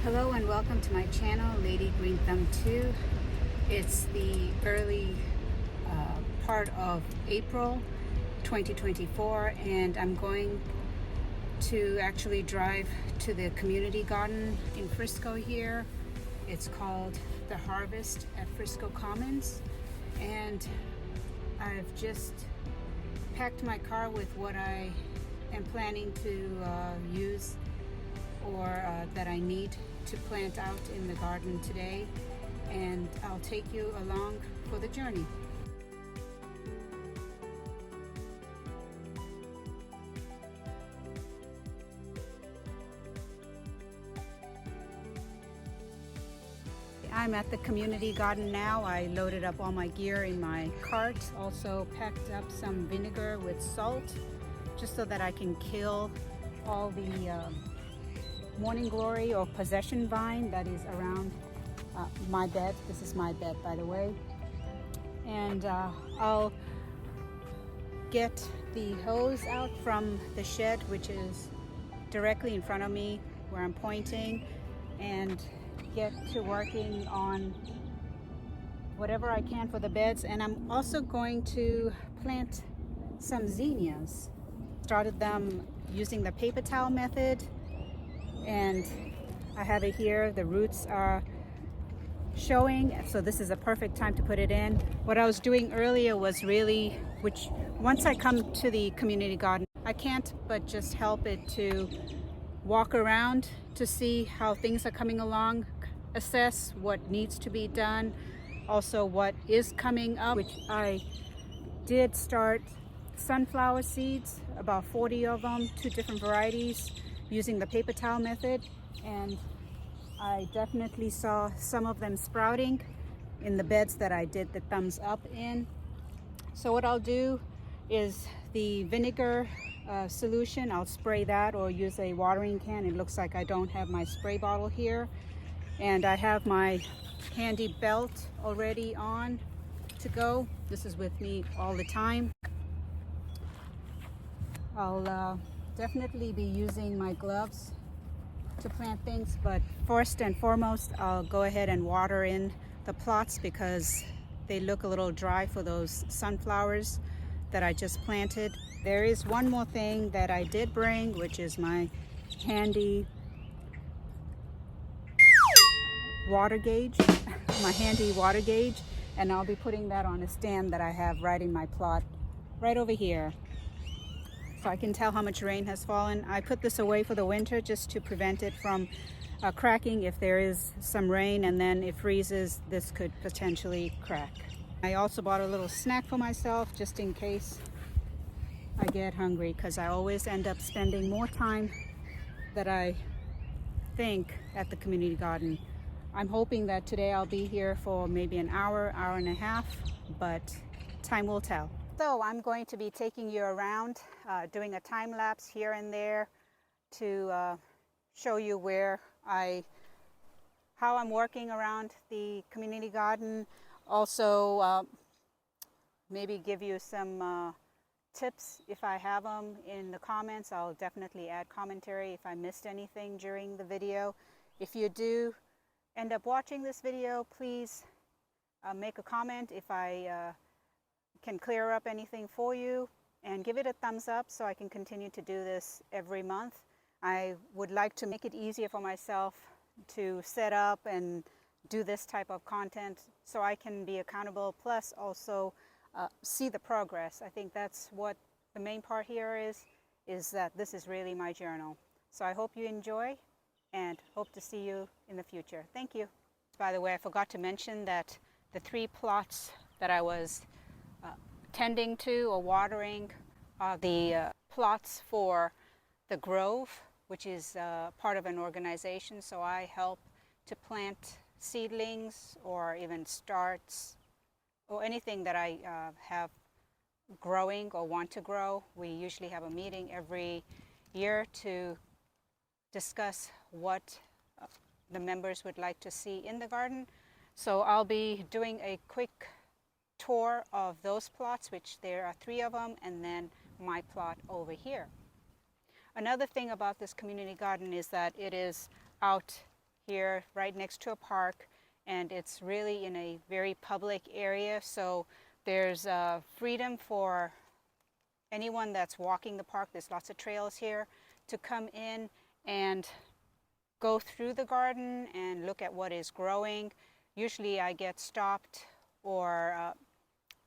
Hello and welcome to my channel, Lady Green Thumb 2. It's the early part of April 2024 and I'm going to actually drive to the community garden in Frisco here. It's called The Harvest at Frisco Commons, and I've just packed my car with what I am planning to use or that I need to plant out in the garden today, and I'll take you along for the journey. I'm at the community garden now. I loaded up all my gear in my cart, also packed up some vinegar with salt just so that I can kill all the morning glory or possession vine that is around my bed. This is my bed, by the way. And I'll get the hose out from the shed, which is directly in front of me where I'm pointing, and get to working on whatever I can for the beds. And I'm also going to plant some zinnias. Started them using the paper towel method, and I have it here. The roots are showing, so this is a perfect time to put it in. What I was doing earlier was really, once I come to the community garden, I can't but just help it to walk around to see how things are coming along, assess what needs to be done, also what is coming up, which I did start sunflower seeds, about 40 of them, 2 different varieties, using the paper towel method, and I definitely saw some of them sprouting in the beds that I did the thumbs up in. So what I'll do is the vinegar solution, I'll spray that or use a watering can. It looks like I don't have my spray bottle here, and I have my handy belt already on to go. This is with me all the time. I'll definitely be using my gloves to plant things, but first and foremost I'll go ahead and water in the plots because they look a little dry for those sunflowers that I just planted. There is one more thing that I did bring, which is my handy water gauge, my handy water gauge, and I'll be putting that on a stand that I have right in my plot right over here, so I can tell how much rain has fallen. I put this away for the winter just to prevent it from cracking if there is some rain, and then it freezes, this could potentially crack. I also bought a little snack for myself just in case I get hungry, because I always end up spending more time than I think at the community garden. I'm hoping that today I'll be here for maybe an hour, hour and a half, but time will tell. So I'm going to be taking you around, doing a time lapse here and there to show you how I'm working around the community garden. Also, maybe give you some tips if I have them in the comments. I'll definitely add commentary if I missed anything during the video. If you do end up watching this video, please make a comment if I can clear up anything for you, and give it a thumbs up so I can continue to do this every month. I would like to make it easier for myself to set up and do this type of content so I can be accountable, plus also see the progress. I think that's what the main part here is that this is really my journal. So I hope you enjoy and hope to see you in the future. Thank you. By the way, I forgot to mention that the 3 plots that I was tending to or watering are the plots for the Grove, which is part of an organization. So I help to plant seedlings or even starts or anything that I have growing or want to grow. We usually have a meeting every year to discuss what the members would like to see in the garden. So I'll be doing a quick tour of those plots, which there are 3 of them, and then my plot over here. Another thing about this community garden is that it is out here right next to a park, and it's really in a very public area, so there's freedom for anyone that's walking the park. There's lots of trails here to come in and go through the garden and look at what is growing. Usually I get stopped or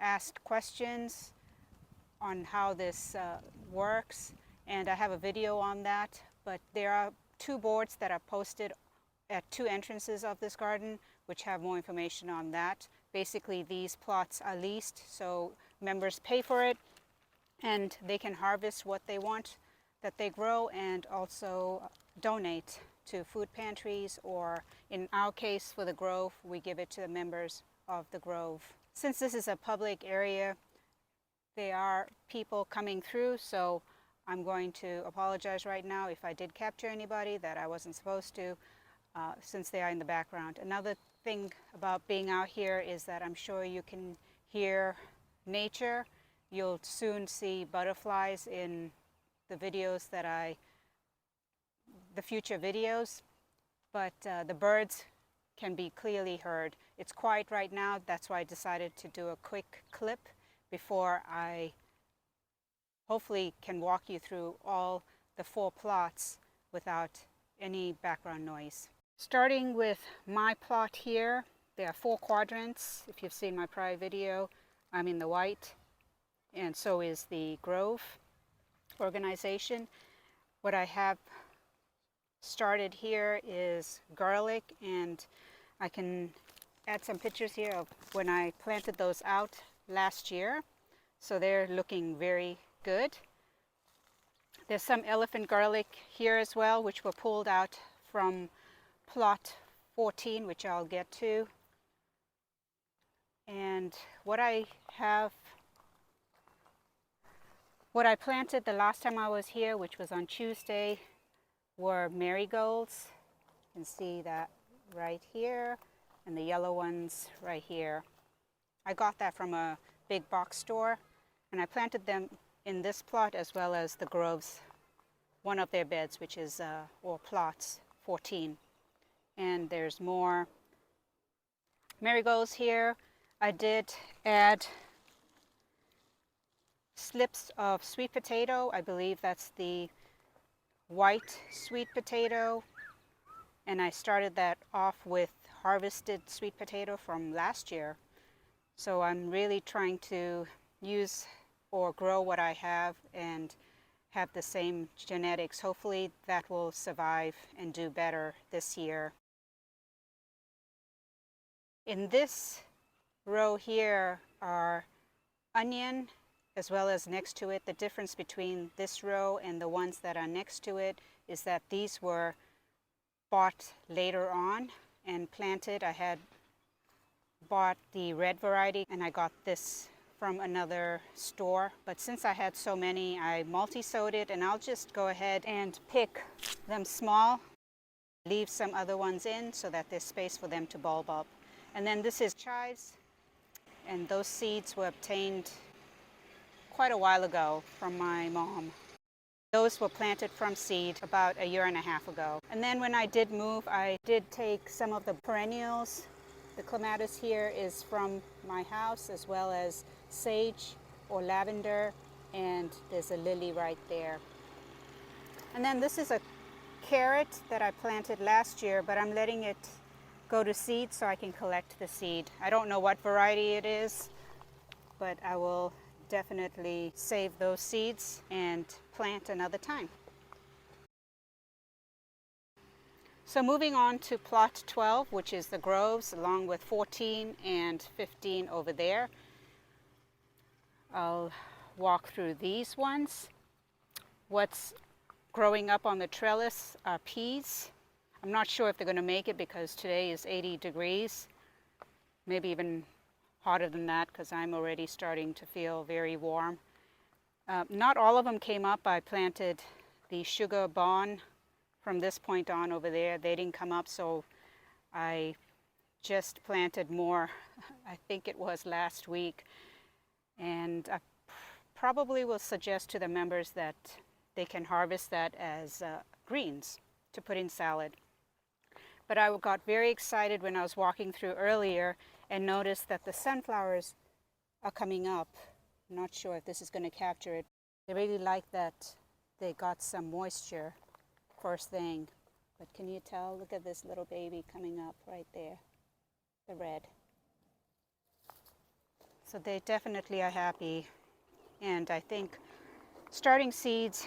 asked questions on how this works, and I have a video on that, but there are 2 boards that are posted at 2 entrances of this garden which have more information on that. Basically, these plots are leased, so members pay for it and they can harvest what they want that they grow and also donate to food pantries, or in our case for the Grove, we give it to the members of the Grove. Since this is a public area, there are people coming through, so I'm going to apologize right now if I did capture anybody that I wasn't supposed to, since they are in the background. Another thing about being out here is that I'm sure you can hear nature. You'll soon see butterflies in the videos the future videos, but the birds can be clearly heard. It's quiet right now, that's why I decided to do a quick clip before I hopefully can walk you through all the 4 plots without any background noise. Starting with my plot here, there are 4 quadrants. If you've seen my prior video, I'm in the white, and so is the Grove organization. What I have started here is garlic, and I can add some pictures here of when I planted those out last year. So they're looking very good. There's some elephant garlic here as well, which were pulled out from plot 14, which I'll get to. And what I planted the last time I was here, which was on Tuesday, were marigolds. You can see that right here, and the yellow ones right here. I got that from a big box store, and I planted them in this plot as well as the Grove's, one of their beds, which is, or plots 14. And there's more marigolds here. I did add slips of sweet potato. I believe that's the white sweet potato, and I started that off with harvested sweet potato from last year. So I'm really trying to use or grow what I have and have the same genetics. Hopefully that will survive and do better this year. In this row here are onion, as well as next to it. The difference between this row and the ones that are next to it is that these were bought later on and planted. I had bought the red variety and I got this from another store, but since I had so many, I multi-sowed it, and I'll just go ahead and pick them small, leave some other ones in so that there's space for them to bulb up. And then this is chives, and those seeds were obtained quite a while ago from my mom. Those were planted from seed about 1.5 years ago. And then when I did move, I did take some of the perennials. The clematis here is from my house, as well as sage or lavender, and there's a lily right there. And then this is a carrot that I planted last year, but I'm letting it go to seed so I can collect the seed. I don't know what variety it is, but I will definitely save those seeds and plant another time. So moving on to plot 12, which is the Groves, along with 14 and 15 over there. I'll walk through these ones. What's growing up on the trellis are peas. I'm not sure if they're going to make it because today is 80 degrees, maybe even hotter than that because I'm already starting to feel very warm. Not all of them came up. I planted the sugar bon from this point on over there. They didn't come up, so I just planted more. I think it was last week. And I probably will suggest to the members that they can harvest that as greens to put in salad. But I got very excited when I was walking through earlier and noticed that the sunflowers are coming up. I'm not sure if this is going to capture it. I really like that they got some moisture first thing. But can you tell? Look at this little baby coming up right there, the red. So they definitely are happy. And I think starting seeds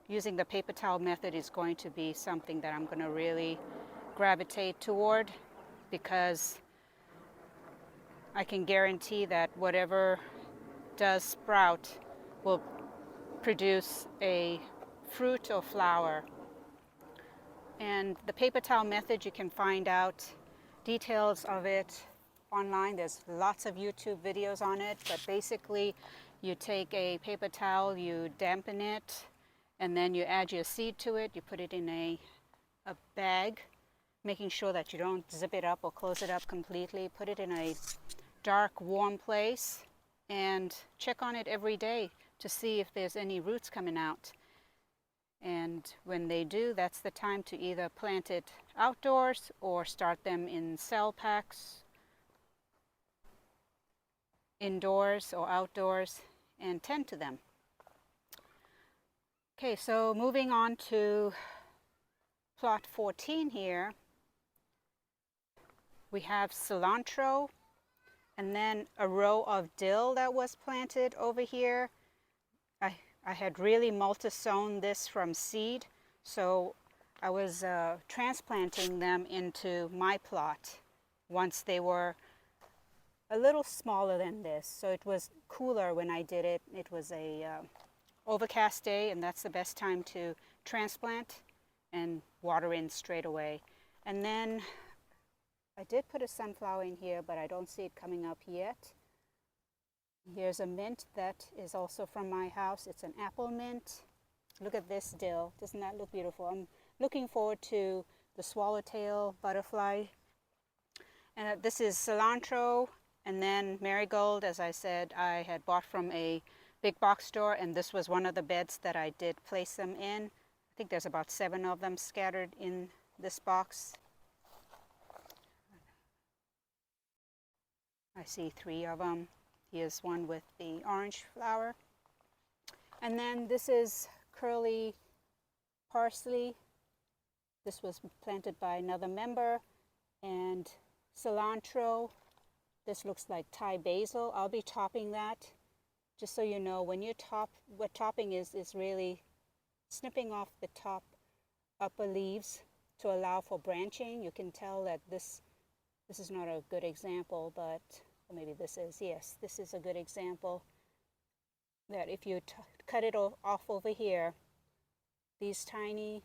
using the paper towel method is going to be something that I'm going to really gravitate toward, because I can guarantee that whatever does sprout will produce a fruit or flower. And the paper towel method, you can find out details of it online. There's lots of YouTube videos on it, but basically you take a paper towel, you dampen it, and then you add your seed to it. You put it in a bag, making sure that you don't zip it up or close it up completely. Put it in a dark, warm place and check on it every day to see if there's any roots coming out. And when they do, that's the time to either plant it outdoors or start them in cell packs, indoors or outdoors, and tend to them. Okay, so moving on to plot 14 here, we have cilantro and then a row of dill that was planted over here. I had really multi-sown this from seed, so I was transplanting them into my plot once they were a little smaller than this. So it was cooler when I did it. It was a overcast day, and that's the best time to transplant and water in straight away. And then I did put a sunflower in here, but I don't see it coming up yet. Here's a mint that is also from my house. It's an apple mint. Look at this dill. Doesn't that look beautiful? I'm looking forward to the swallowtail butterfly. And this is cilantro, and then marigold, as I said, I had bought from a big box store, and this was one of the beds that I did place them in. I think there's about 7 of them scattered in this box. I see 3 of them. Here's one with the orange flower. And then this is curly parsley. This was planted by another member. And cilantro. This looks like Thai basil. I'll be topping that. Just so you know, when you top, what topping is really snipping off the top upper leaves to allow for branching. You can tell that this is not a good example, but or maybe this is. Yes, this is a good example. That if you cut it off over here, these tiny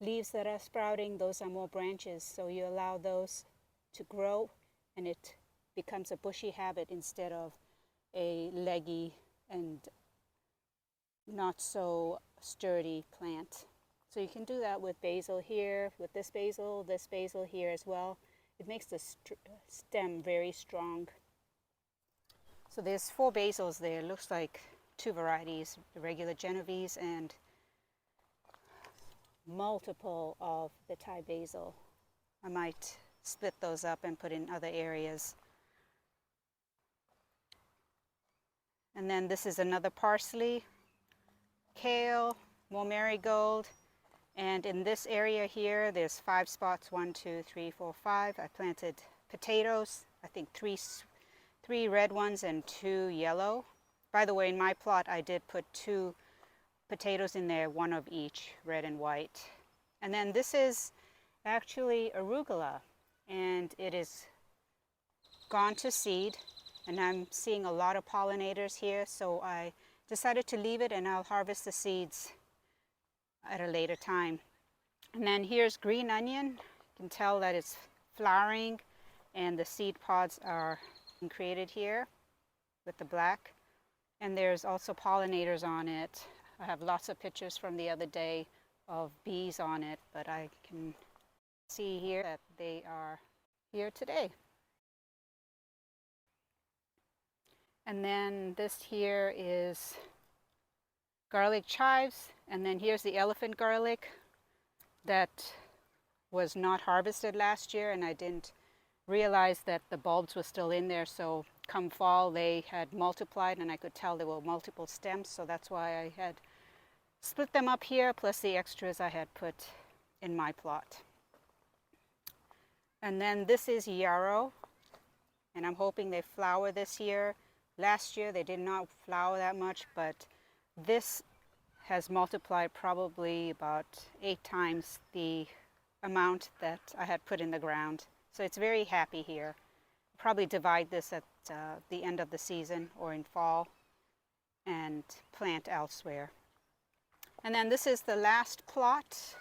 leaves that are sprouting, those are more branches. So you allow those to grow, and it becomes a bushy habit instead of a leggy and not so sturdy plant. So you can do that with basil here, with this basil here as well. It makes the stem very strong. So there's 4 basils there. Looks like 2 varieties, the regular Genovese and multiple of the Thai basil. I might split those up and put in other areas. And then this is another parsley, kale, more marigold. And in this area here, there's 5 spots, 1, 2, 3, 4, 5. I planted potatoes, I think 3 red ones and 2 yellow. By the way, in my plot, I did put 2 potatoes in there, 1 of each, red and white. And then this is actually arugula, and it is gone to seed. And I'm seeing a lot of pollinators here, so I decided to leave it, and I'll harvest the seeds at a later time. And then here's green onion. You can tell that it's flowering, and the seed pods are created here with the black. And there's also pollinators on it. I have lots of pictures from the other day of bees on it, but I can see here that they are here today. And then this here is garlic chives, and then here's the elephant garlic that was not harvested last year, and I didn't realize that the bulbs were still in there. So come fall, they had multiplied, and I could tell there were multiple stems. So that's why I had split them up here, plus the extras I had put in my plot. And then this is yarrow, and I'm hoping they flower this year. Last year they did not flower that much, but this has multiplied probably about 8 times the amount that I had put in the ground. So it's very happy here. Probably divide this at the end of the season or in fall and plant elsewhere. And then this is the last plot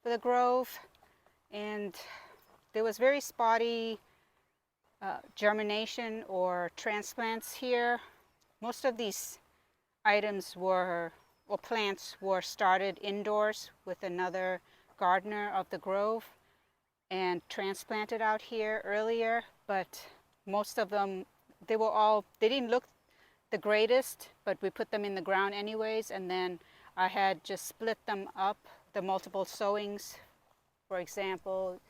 for the grove, and there was very spotty germination or transplants here. Most of these items were, or plants were started indoors with another gardener of the grove and transplanted out here earlier, but most of them, they didn't look the greatest, but we put them in the ground anyways, and then I had just split them up, the multiple sowings. For example,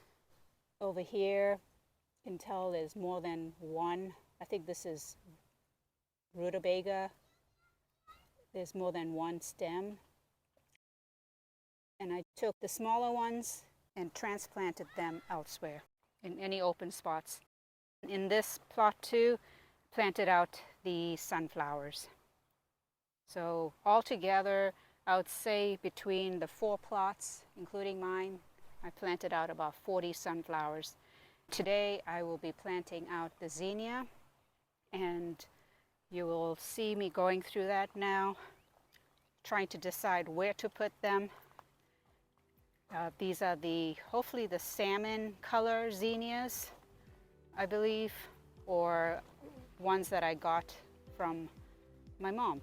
over here, you can tell there's more than one. I think this is rutabaga. There's more than one stem. And I took the smaller ones and transplanted them elsewhere in any open spots. In this plot too, planted out the sunflowers. So altogether, I would say between the 4 plots, including mine, I planted out about 40 sunflowers. Today I will be planting out the zinnia, and you will see me going through that now, trying to decide where to put them. These are hopefully the salmon color zinnias, I believe, or ones that I got from my mom.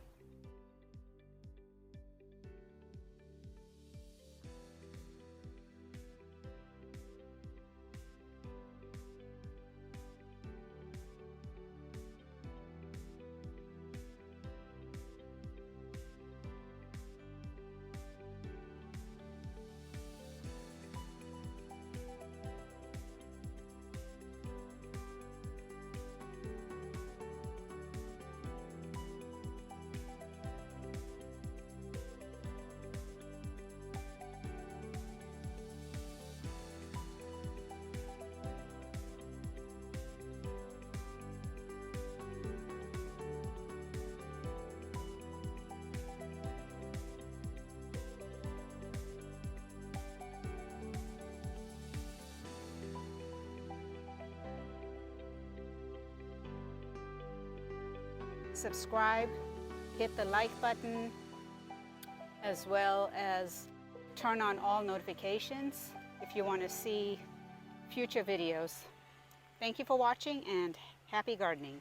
Subscribe, hit the like button, as well as turn on all notifications if you want to see future videos. Thank you for watching, and happy gardening.